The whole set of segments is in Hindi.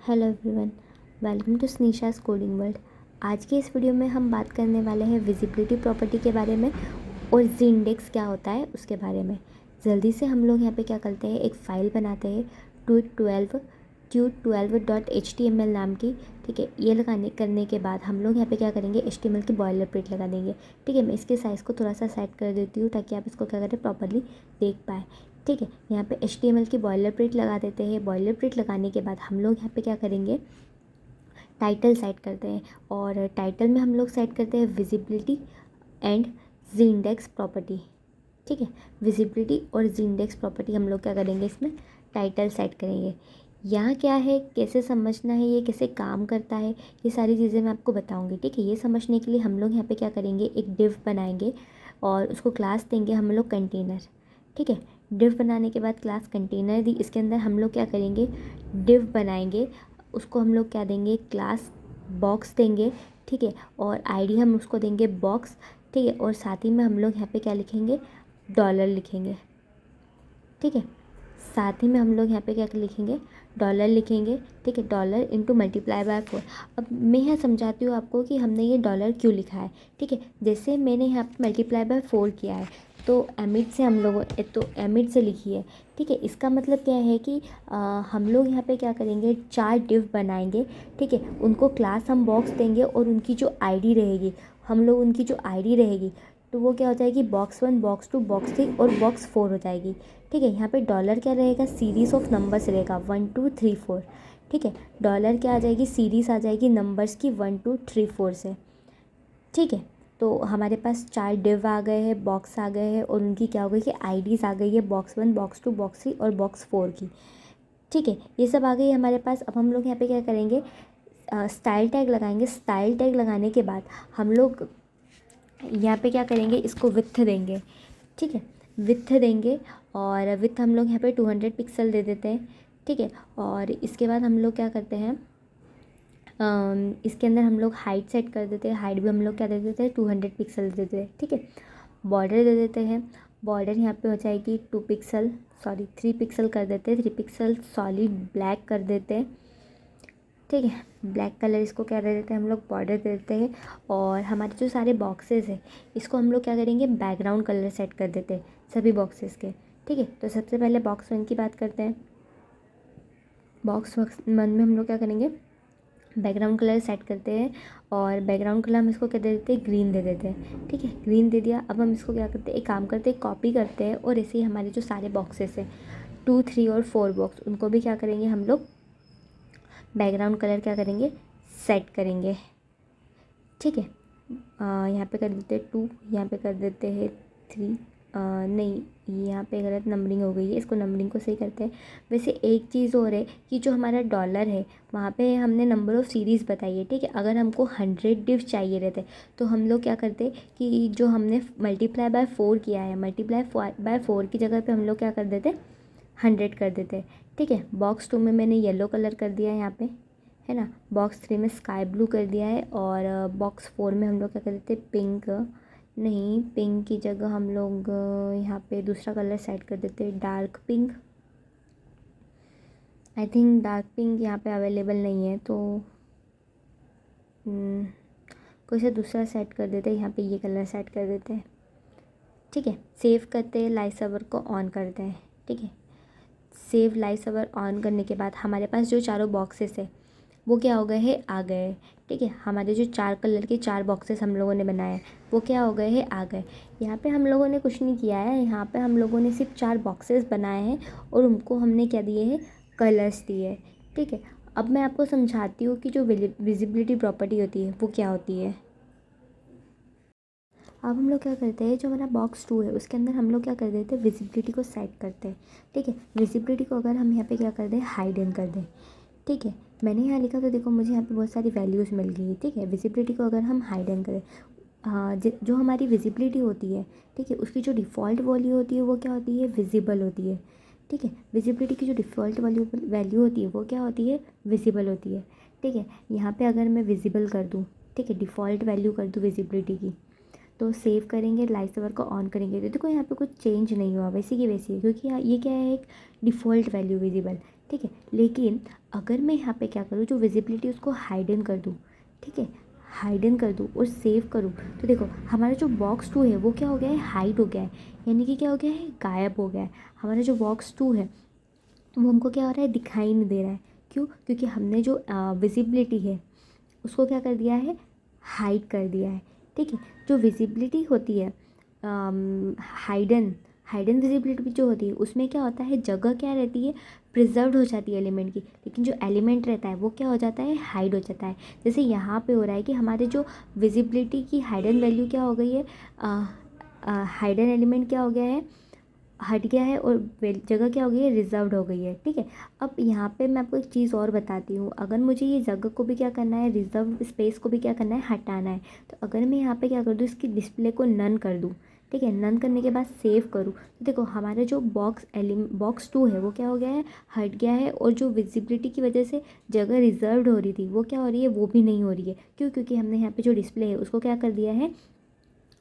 हेलो एवरीवन, वेलकम टू स्नीशास कोडिंग वर्ल्ड। आज के इस वीडियो में हम बात करने वाले हैं विजिबिलिटी प्रॉपर्टी के बारे में और जी इंडेक्स क्या होता है उसके बारे में। जल्दी से हम लोग यहाँ पे क्या करते हैं, एक फ़ाइल बनाते हैं Qt12 नाम की। ठीक है, ये करने के बाद हम लोग यहाँ पे क्या करेंगे, HTML की बॉयलर प्रिंट लगा देंगे। ठीक है, मैं इसके साइज़ को थोड़ा सा सेट कर देती हूँ ताकि आप इसको क्या करें, प्रॉपरली देख पाएँ। ठीक है, यहाँ पे HTML की बॉयलर प्रिंट लगा देते हैं। बॉयलर प्रिंट लगाने के बाद हम लोग यहाँ पे क्या करेंगे, टाइटल सेट करते हैं। और टाइटल में हम लोग सेट करते हैं visibility and G index property. ठीक है, विजिबिलिटी और जी इंडेक्स प्रॉपर्टी हम लोग क्या करेंगे, इसमें टाइटल सेट करेंगे। यहाँ क्या है, कैसे समझना है, ये कैसे काम करता है, ये सारी चीज़ें मैं आपको बताऊँगी। ठीक है, ये समझने के लिए हम लोग यहाँ पे क्या करेंगे, एक डिव बनाएंगे और उसको क्लास देंगे हम लोग कंटेनर। ठीक है, डिव बनाने के बाद क्लास कंटेनर दी, इसके अंदर हम लोग क्या करेंगे, डिव बनाएंगे। उसको हम लोग क्या देंगे, क्लास बॉक्स देंगे। ठीक है, और आईडी हम उसको देंगे बॉक्स। ठीक है, और साथ ही में हम लोग यहाँ पे क्या लिखेंगे, डॉलर लिखेंगे। ठीक है, साथ ही में हम लोग यहाँ पे क्या लिखेंगे, डॉलर लिखेंगे। ठीक है, डॉलर इंटू मल्टीप्लाई बाय 4। अब मैं यहाँ समझाती हूँ आपको कि हमने ये डॉलर क्यों लिखा है। ठीक है, जैसे मैंने यहाँ पे मल्टीप्लाई बाय 4 किया है तो एमिट से हम लोग एमिट से लिखी है। ठीक है, इसका मतलब क्या है कि हम लोग यहाँ पे क्या करेंगे, 4 डिव बनाएंगे। ठीक है, उनको क्लास हम बॉक्स देंगे और उनकी जो आईडी रहेगी, हम लोग उनकी जो आईडी रहेगी तो वो क्या हो जाएगी, बॉक्स 1, बॉक्स 2, बॉक्स 3 और बॉक्स 4 हो जाएगी। ठीक है, यहाँ पे डॉलर क्या रहेगा, सीरीज़ ऑफ नंबर्स रहेगा 1 2 3 4। ठीक है, डॉलर क्या आ जाएगी, सीरीज़ आ जाएगी नंबर्स की 1 2 3 4 से। ठीक है, तो हमारे पास 4 डिव आ गए हैं, बॉक्स आ गए हैं और उनकी क्या हो गई कि आईडीज़ आ गई है, बॉक्स 1, बॉक्स 2, बॉक्स 3 और बॉक्स 4 की। ठीक है, ये सब आ गई है हमारे पास। अब हम लोग यहाँ पे क्या करेंगे, स्टाइल टैग लगाएंगे। स्टाइल टैग लगाने के बाद हम लोग यहाँ पे क्या करेंगे, इसको विड्थ देंगे। ठीक है, विड्थ देंगे और विड्थ हम लोग यहाँ पे 200 पिक्सल दे देते हैं। ठीक है, और इसके बाद हम लोग क्या करते हैं, इसके अंदर हम लोग हाइट सेट कर देते हैं। हाइट भी हम लोग क्या दे देते हैं, 200 पिक्सल दे देते हैं। ठीक है, बॉर्डर दे देते हैं। बॉर्डर यहाँ पे हो जाएगी 3 पिक्सल कर देते हैं। 3 पिक्सल सॉलिड ब्लैक कर देते हैं। ठीक है, ब्लैक कलर इसको क्या दे देते हैं, हम लोग बॉर्डर दे देते हैं। और हमारे जो सारे बॉक्सेस हैं इसको हम लोग क्या करेंगे, बैकग्राउंड कलर सेट कर देते हैं सभी बॉक्सेस के। ठीक है, तो सबसे पहले बॉक्स 1 की बात करते हैं। बॉक्स 1 में हम लोग क्या करेंगे, बैकग्राउंड कलर सेट करते हैं और बैकग्राउंड कलर हम इसको क्या दे देते हैं, ग्रीन दे देते हैं। ठीक है, ग्रीन दे दिया। अब हम इसको क्या करते हैं, एक काम करते हैं, कॉपी करते हैं और ऐसे ही हमारे जो सारे बॉक्सेस हैं 2 3 और 4 बॉक्स, उनको भी क्या करेंगे, हम लोग बैकग्राउंड कलर क्या करेंगे, सेट करेंगे। ठीक है, यहाँ पे कर देते हैं 2, यहाँ पे कर देते हैं 3। नहीं, यहाँ पे गलत नंबरिंग हो गई है, इसको नंबरिंग को सही करते हैं। वैसे एक चीज़ और है कि जो हमारा डॉलर है वहाँ पे हमने नंबर ऑफ़ सीरीज़ बताई है। ठीक है, अगर हमको 100 डिव चाहिए रहते तो हम लोग क्या करते कि जो हमने मल्टीप्लाई बाय 4 किया है, मल्टीप्लाई बाय 4 की जगह पे हम लोग क्या कर देते, 100 कर देते। ठीक है, बॉक्स 2 में मैंने येलो कलर कर दिया है यहाँ पे, है ना। बॉक्स 3 में स्काई ब्लू कर दिया है और बॉक्स 4 में हम लोग क्या कर देते, पिंक। नहीं, पिंक की जगह हम लोग यहाँ पे दूसरा कलर सेट कर देते, dark pink. I think dark pink यहाँ पे अवेलेबल नहीं है तो कोई सा दूसरा सेट कर देते हैं। यहाँ पे ये कलर सेट कर देते हैं। ठीक है, सेव करते हैं, लाइव सर्वर को ऑन करते हैं। ठीक है, सेव लाइव सर्वर ऑन करने के बाद हमारे पास जो चारों बॉक्सेस है वो क्या हो गए हैं, आ गए। ठीक है, हमारे जो 4 कलर के 4 बॉक्सेस हम लोगों ने बनाए हैं वो क्या हो गए हैं, आ गए। यहाँ पे हम लोगों ने कुछ नहीं किया है, यहाँ पे हम लोगों ने सिर्फ 4 बॉक्सेस बनाए हैं और उनको हमने क्या दिए हैं, कलर्स दिए हैं। ठीक है, अब मैं आपको समझाती हूँ कि जो विजिबिलिटी प्रॉपर्टी होती है वो क्या होती है। अब हम लोग क्या करते हैं, जो हमारा बॉक्स 2 है उसके अंदर हम लोग क्या कर देते हैं, विजिबिलिटी को सेट करते हैं। ठीक है, विजिबिलिटी को अगर हम यहाँ पे क्या कर दें, हाइडन कर दें। ठीक है, मैंने यहाँ लिखा तो देखो मुझे यहाँ पे बहुत सारी वैल्यूज़ मिल गई। ठीक है, विजिबिलिटी को अगर हम हाइडन करें, हाँ, जो हमारी विजिबिलिटी होती है, ठीक है, उसकी जो डिफ़ॉल्ट वैल्यू होती है वो क्या होती है, विजिबल होती है। ठीक है, विजिबिलिटी की जो डिफ़ॉल्ट वैल्यू होती है वो क्या होती है, विजिबल होती है। ठीक है, यहाँ पे अगर मैं विजिबल कर दूँ, ठीक है, डिफ़ॉल्ट वैल्यू कर दूँ विजिबिलिटी की, तो सेव करेंगे, लाइव सर्वर को ऑन करेंगे तो देखो यहाँ पे कुछ चेंज नहीं हुआ, वैसी की वैसी है, क्योंकि ये क्या है, एक डिफ़ॉल्ट वैल्यू विजिबल। ठीक है। लेकिन अगर मैं यहाँ पे क्या करूँ, जो विजिबिलिटी उसको हाइडन कर दूँ, ठीक है, हाइडन कर दूँ और सेव करूँ, तो देखो हमारा जो बॉक्स 2 है वो क्या हो गया है, हाइड हो गया है, यानी कि क्या हो गया है, गायब हो गया है। हमारा जो बॉक्स 2 है वो हमको क्या हो रहा है, दिखाई नहीं दे रहा है। क्यों? क्योंकि हमने जो विजिबिलिटी है उसको क्या कर दिया है, हाइड कर दिया है। ठीक है। जो विजिबिलिटी होती है हाइडन हाइडन विजिबिलिटी भी जो होती है उसमें क्या होता है, जगह क्या रहती है, प्रिजर्व्ड हो जाती है एलिमेंट की, लेकिन जो एलिमेंट रहता है वो क्या हो जाता है, हाइड हो जाता है। जैसे यहाँ पे हो रहा है कि हमारे जो विजिबिलिटी की हाइडन वैल्यू क्या हो गई है, हाइडन एलिमेंट क्या हो गया है, हट गया है, और जगह क्या हो गई है, रिजर्व्ड हो गई है। ठीक है। अब यहाँ पे मैं आपको एक चीज़ और बताती हूँ, अगर मुझे ये जगह को भी क्या करना है, रिजर्व स्पेस को भी क्या करना है, हटाना है, तो अगर मैं यहाँ पे क्या कर दूँ, इसकी डिस्प्ले को नन कर दूँ, ठीक है, नन करने के बाद सेव करूँ, तो देखो हमारा जो बॉक्स 2 है वो क्या हो गया है, हट गया है, और जो विजिबिलिटी की वजह से जगह रिजर्व्ड हो रही थी वो क्या हो रही है, वो भी नहीं हो रही है। क्यों? क्योंकि हमने यहाँ पे जो डिस्प्ले है उसको क्या कर दिया है,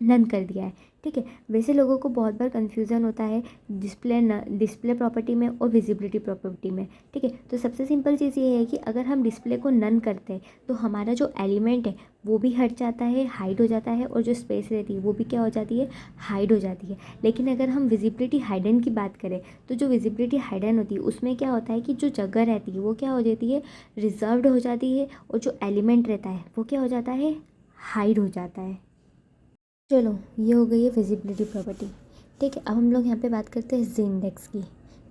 नन कर दिया है। ठीक है। वैसे लोगों को बहुत बार कन्फ्यूज़न होता है डिस्प्ले प्रॉपर्टी में और विजिबिलिटी प्रॉपर्टी में। ठीक है। तो सबसे सिंपल चीज़ ये है कि अगर हम डिस्प्ले को नन करते हैं तो हमारा जो एलिमेंट है वो भी हट जाता है, हाइड हो जाता है, और जो स्पेस रहती है वो भी क्या हो जाती है, हाइड हो जाती है। लेकिन अगर हम विजिबिलिटी हाइडन की बात करें तो जो विजिबिलिटी हाइडन होती है उसमें क्या होता है कि जो जगह रहती है वो क्या हो जाती है, रिजर्व्ड हो जाती है, और जो एलिमेंट रहता है वो क्या हो जाता है, हाइड हो जाता है। चलो ये हो गई है विजिबिलिटी प्रॉपर्टी। ठीक है। अब हम लोग यहाँ पे बात करते हैं जी इंडेक्स की।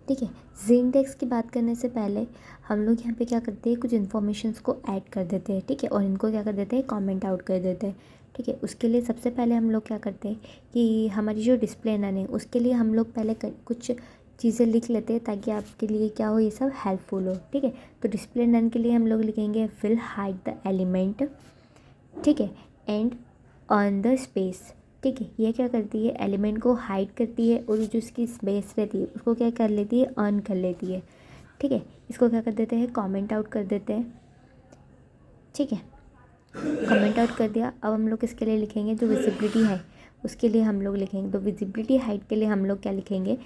ठीक है। जी इंडेक्स की बात करने से पहले हम लोग यहाँ पे क्या करते हैं, कुछ इन्फॉर्मेशंस को ऐड कर देते हैं। ठीक है। और इनको क्या कर देते हैं, कमेंट आउट कर देते हैं। ठीक है। उसके लिए सबसे पहले हम लोग क्या करते हैं कि हमारी जो डिस्प्ले नन है उसके लिए हम लोग पहले कुछ चीज़ें लिख लेते हैं ताकि आपके लिए क्या हो, ये सब हेल्पफुल हो। ठीक है। तो डिस्प्ले नन के लिए हम लोग लिखेंगे विल हाइड द एलिमेंट, ठीक है, एंड ऑन द स्पेस। ठीक है। ये क्या करती है, एलिमेंट को हाइड करती है, और जो इसकी स्पेस रहती है उसको क्या कर लेती है, अर्न कर लेती है। ठीक है। इसको क्या कर देते हैं, कमेंट आउट कर देते हैं। ठीक है। कमेंट आउट कर दिया। अब हम लोग इसके लिए लिखेंगे जो विजिबिलिटी है उसके लिए हम लोग लिखेंगे, तो विजिबिलिटी हाइड के लिए हम लोग क्या लिखेंगे,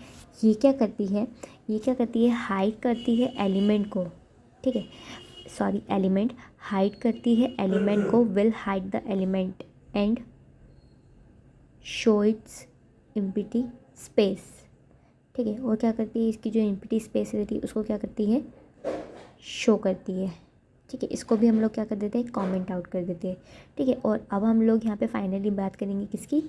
ये क्या करती है, ये क्या करती है, हाइड करती है एलिमेंट को। ठीक है। सॉरी, एलिमेंट हाइड करती है एलिमेंट को, will hide the element and show it's empty space. ठीक है। और क्या करती है, इसकी जो एम्प्टी स्पेस रहती है उसको क्या करती है, शो करती है। ठीक है। इसको भी हम लोग क्या कर देते हैं, कमेंट आउट कर देते हैं। ठीक है। और अब हम लोग यहाँ पे फाइनली बात करेंगे किसकी,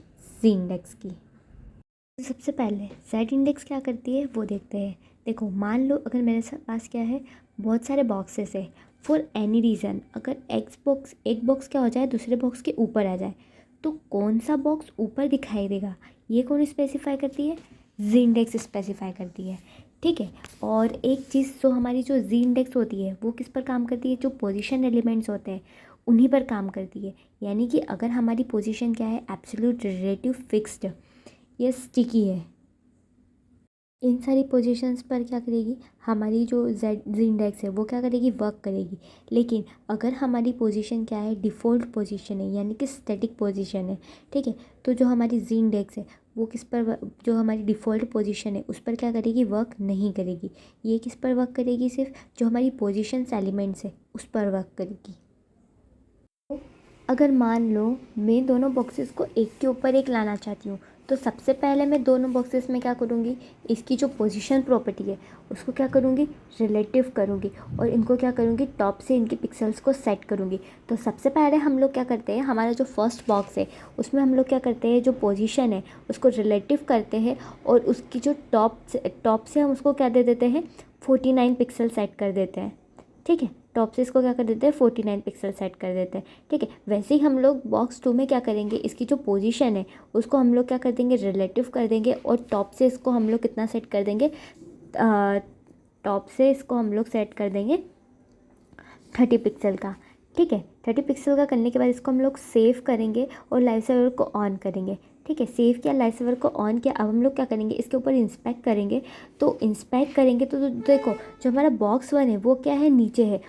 जी इंडेक्स की। तो सबसे पहले जेड इंडेक्स क्या करती है वो देखते हैं। देखो मान लो अगर मेरे पास क्या है, बहुत सारे बॉक्सेस है, फॉर एनी रीज़न अगर एक बॉक्स क्या हो जाए, दूसरे बॉक्स के ऊपर आ जाए, तो कौन सा बॉक्स ऊपर दिखाई देगा, ये कौन स्पेसिफाई करती है, जी इंडेक्स स्पेसिफाई करती है। ठीक है। और एक चीज़ जो हमारी जो जी इंडेक्स होती है वो किस पर काम करती है, जो पोजीशन एलिमेंट्स होते हैं उन्हीं पर काम करती है। यानी कि अगर हमारी पोजीशन क्या है, एब्सोल्यूट, रिलेटिव, फिक्स्ड, ये स्टिकी है, इन सारी पोजीशंस पर क्या करेगी, हमारी जो जेड जी इंडेक्स है वो क्या करेगी, वर्क करेगी। लेकिन अगर हमारी पोजीशन क्या है, डिफ़ॉल्ट पोजीशन है, यानी कि स्टैटिक पोजीशन है, ठीक है, तो जो हमारी जी इंडेक्स है वो किस पर जो हमारी डिफ़ॉल्ट पोजीशन है उस पर क्या करेगी, वर्क नहीं करेगी। ये किस पर वर्क करेगी, सिर्फ जो हमारी पोजीशंस एलिमेंट्स है उस पर वर्क करेगी। अगर मान लो मैं दोनों बॉक्सेस को एक के ऊपर एक लाना चाहती हूँ, तो सबसे पहले मैं दोनों बॉक्सेस में क्या करूँगी, इसकी जो पोजीशन प्रॉपर्टी है उसको क्या करूँगी, रिलेटिव करूँगी, और इनको क्या करूँगी, टॉप से इनके पिक्सेल्स को सेट करूँगी। तो सबसे पहले हम लोग क्या करते हैं, हमारा जो फर्स्ट बॉक्स है उसमें हम लोग क्या करते हैं, जो पोजीशन है उसको रिलेटिव करते हैं, और उसकी जो टॉप से हम उसको क्या दे देते हैं, 49 पिक्सल सेट कर देते हैं। ठीक है। टॉप से इसको क्या कर देते हैं, 49 पिक्सल सेट कर देते हैं। ठीक है। वैसे ही हम लोग बॉक्स 2 में क्या करेंगे, इसकी जो पोजीशन है उसको हम लोग क्या कर देंगे, रिलेटिव कर देंगे, और टॉप से इसको हम लोग कितना सेट कर देंगे, टॉप से इसको हम लोग सेट कर देंगे 30 पिक्सल का। ठीक है। 30 पिक्सल का करने के बाद इसको हम लोग सेव करेंगे और लाइव सर्वर को ऑन करेंगे। ठीक है। सेव किया, लाइव सर्वर को ऑन किया। अब हम लोग क्या करेंगे, इसके ऊपर इंस्पेक्ट करेंगे। तो इंस्पेक्ट करेंगे तो देखो जो हमारा बॉक्स 1 है वो क्या है, नीचे है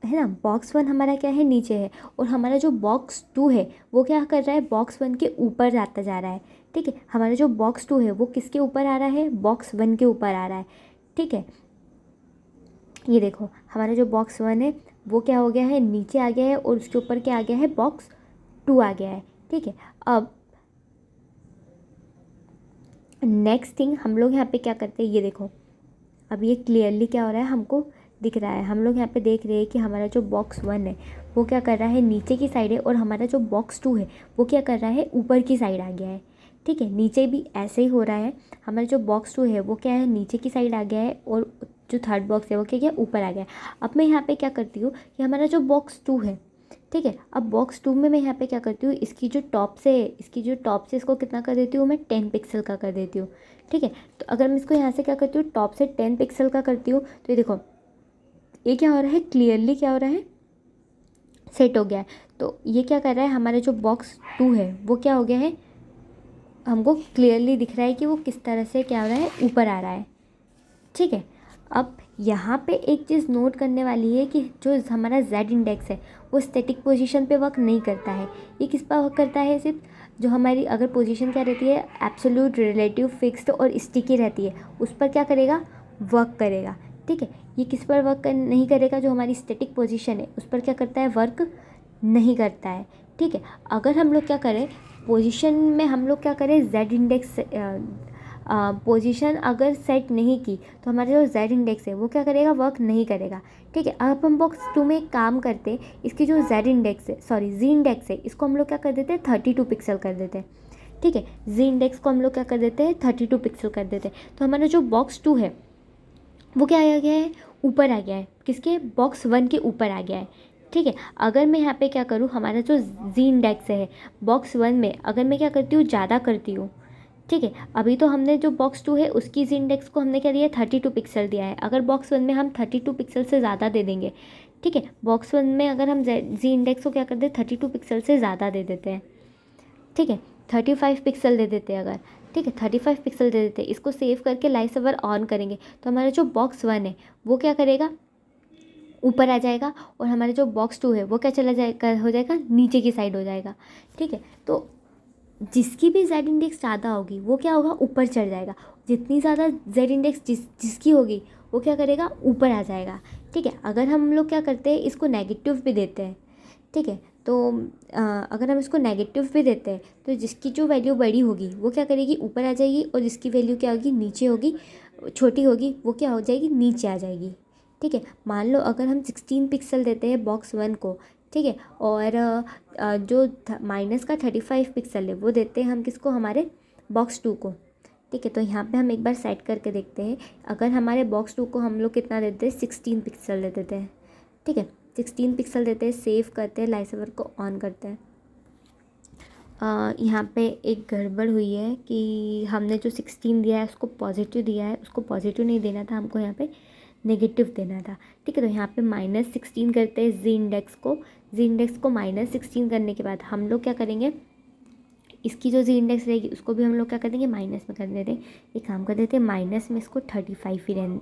ना, बॉक्स 1 हमारा क्या है, नीचे है, और हमारा जो बॉक्स 2 है वो क्या कर रहा है, बॉक्स 1 के ऊपर जाता जा रहा है। ठीक है। हमारा जो बॉक्स 2 है वो किसके ऊपर आ रहा है, बॉक्स 1 के ऊपर आ रहा है। ठीक है। ये देखो हमारा जो बॉक्स 1 है वो क्या हो गया है, नीचे आ गया है, और उसके ऊपर क्या आ गया है, बॉक्स 2 आ गया है। ठीक है, अब नेक्स्ट थिंग हम लोग यहाँ पे क्या करते हैं, ये देखो अब ये क्लियरली क्या हो रहा है, हमको दिख रहा है। हम लोग यहाँ पे देख रहे हैं कि हमारा जो बॉक्स 1 है वो क्या कर रहा है, नीचे की साइड है, और हमारा जो बॉक्स 2 है वो क्या कर रहा है, ऊपर की साइड आ गया है। ठीक है, नीचे भी ऐसे ही हो रहा है। हमारा जो बॉक्स 2 है वो क्या है, नीचे की साइड आ गया है, और जो थर्ड बॉक्स है वो क्या गया, ऊपर आ गया है। अब मैं यहाँ पे क्या करती हूँ कि हमारा जो बॉक्स 2 है, ठीक है, अब बॉक्स 2 में मैं यहाँ पे क्या करती हूँ, इसकी जो टॉप से इसको कितना कर देती हूँ, मैं 10 पिक्सल का कर देती हूँ। ठीक है, तो अगर मैं इसको यहाँ से क्या करती हूँ, टॉप से 10 पिक्सल का करती हूँ, तो ये देखो ये क्या हो रहा है, क्लियरली क्या हो रहा है, सेट हो गया है। तो ये क्या कर रहा है, हमारा जो बॉक्स 2 है वो क्या हो गया है, हमको क्लियरली दिख रहा है कि वो किस तरह से क्या हो रहा है, ऊपर आ रहा है। ठीक है, अब यहाँ पे एक चीज़ नोट करने वाली है कि जो हमारा जेड इंडेक्स है वो स्टैटिक पोजीशन पे वर्क नहीं करता है। ये किस पर वर्क करता है, सिर्फ जो हमारी अगर पोजीशन क्या रहती है, एब्सोल्यूट, रिलेटिव, फिक्स्ड और स्टिकी रहती है, उस पर क्या करेगा, वर्क करेगा। ठीक है, ये किस पर वर्क नहीं करेगा, जो हमारी स्टैटिक पोजीशन है उस पर क्या करता है, वर्क नहीं करता है। ठीक है, अगर हम लोग क्या करें, पोजीशन में हम लोग क्या करें, जेड इंडेक्स पोजीशन अगर सेट नहीं की तो हमारा जो जेड इंडेक्स है वो क्या करेगा, वर्क नहीं करेगा। ठीक है, अब हम बॉक्स 2 में एक काम करते हैं, इसकी जो जेड इंडेक्स है, सॉरी जी इंडेक्स है, इसको हम लोग क्या कर देते हैं, 32 पिक्सल कर देते हैं। ठीक है, जी इंडेक्स को हम लोग क्या कर देते हैं, 32 पिक्सल कर देते हैं। तो हमारा जो बॉक्स 2 है वो क्या आ गया है, ऊपर आ गया है, किसके, बॉक्स 1 के ऊपर आ गया है। ठीक है, अगर मैं यहाँ पे क्या करूँ, हमारा जो जी इंडेक्स है बॉक्स 1 में अगर मैं क्या करती हूँ, ज़्यादा करती हूँ। ठीक है, अभी तो हमने जो बॉक्स 2 है उसकी जी इंडेक्स को हमने क्या दिया, 32 पिक्सल दिया है। अगर बॉक्स 1 में हम 32 पिक्सल से ज़्यादा दे देंगे, ठीक है, बॉक्स 1 में अगर हम जी इंडेक्स को क्या कर दे, 32 पिक्सल से ज़्यादा दे देते हैं। ठीक है, 35 पिक्सल दे देते हैं अगर, ठीक है, 35 पिक्सल दे देते हैं, इसको सेव करके लाइव सर्वर ऑन करेंगे तो हमारा जो बॉक्स 1 है वो क्या करेगा, ऊपर आ जाएगा, और हमारे जो बॉक्स 2 है वो क्या चला जाएगा, हो जाएगा, नीचे की साइड हो जाएगा। ठीक है, तो जिसकी भी जेड इंडेक्स ज़्यादा होगी वो क्या होगा, ऊपर चढ़ जाएगा। जितनी ज़्यादा जेड इंडेक्स जिसकी होगी वो क्या करेगा, ऊपर आ जाएगा। ठीक है, अगर हम लोग क्या करते हैं, इसको नेगेटिव भी देते हैं। ठीक है, तो अगर हम इसको नेगेटिव भी देते हैं तो जिसकी जो वैल्यू बड़ी होगी वो क्या करेगी, ऊपर आ जाएगी, और जिसकी वैल्यू क्या होगी, नीचे होगी, छोटी होगी, वो क्या हो जाएगी, नीचे आ जाएगी। ठीक है, मान लो अगर हम 16 पिक्सल देते हैं बॉक्स 1 को, ठीक है, और जो माइनस का 35 पिक्सल है वो देते हैं हम किसको, हमारे बॉक्स 2 को। ठीक है, तो यहाँ पे हम एक बार सेट करके देखते हैं। अगर हमारे बॉक्स 2 को हम लोग कितना देते हैं, 16 पिक्सल दे देते हैं। ठीक है, 16 पिक्सल देते हैं, सेव करते हैं, लाइव सर्वर को ऑन करते हैं। यहाँ पे एक गड़बड़ हुई है कि हमने जो 16 दिया है उसको पॉजिटिव दिया है, उसको पॉजिटिव नहीं देना था, हमको यहाँ पे नेगेटिव देना था। ठीक है, तो यहाँ पे -16 करते हैं जी इंडेक्स को। जी इंडेक्स को -16 करने के बाद हम लोग क्या करेंगे, इसकी जो जी इंडेक्स रहेगी उसको भी हम लोग क्या कर देंगे, माइनस में कर देते हैं। एक काम कर देते हैं, माइनस में इसको 35 ही रहने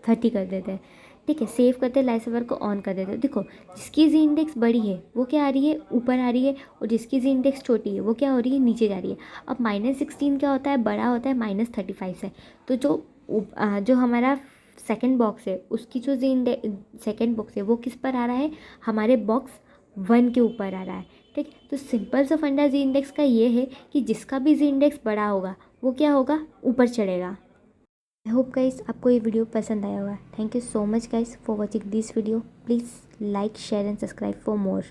30 कर देते हैं। ठीक है, सेव करते हैं, लाइव सर्वर को ऑन कर देते हैं। देखो जिसकी जी इंडेक्स बड़ी है वो क्या आ रही है, ऊपर आ रही है, और जिसकी जी इंडेक्स छोटी है वो क्या हो रही है, नीचे जा रही है। अब -16 क्या होता है, बड़ा होता है -35 से। तो जो हमारा सेकंड बॉक्स है उसकी जो जी इंडेक्स सेकेंड बॉक्स है वो किस पर आ रहा है, हमारे बॉक्स 1 के ऊपर आ रहा है। ठीक, तो सिंपल सा फंडा जी इंडेक्स का ये है कि जिसका भी जी इंडेक्स बड़ा होगा वो क्या होगा, ऊपर चढ़ेगा। आई होप गाइस आपको ये वीडियो पसंद आया होगा। Thank you so much guys for watching this video. Please like, share and subscribe for more.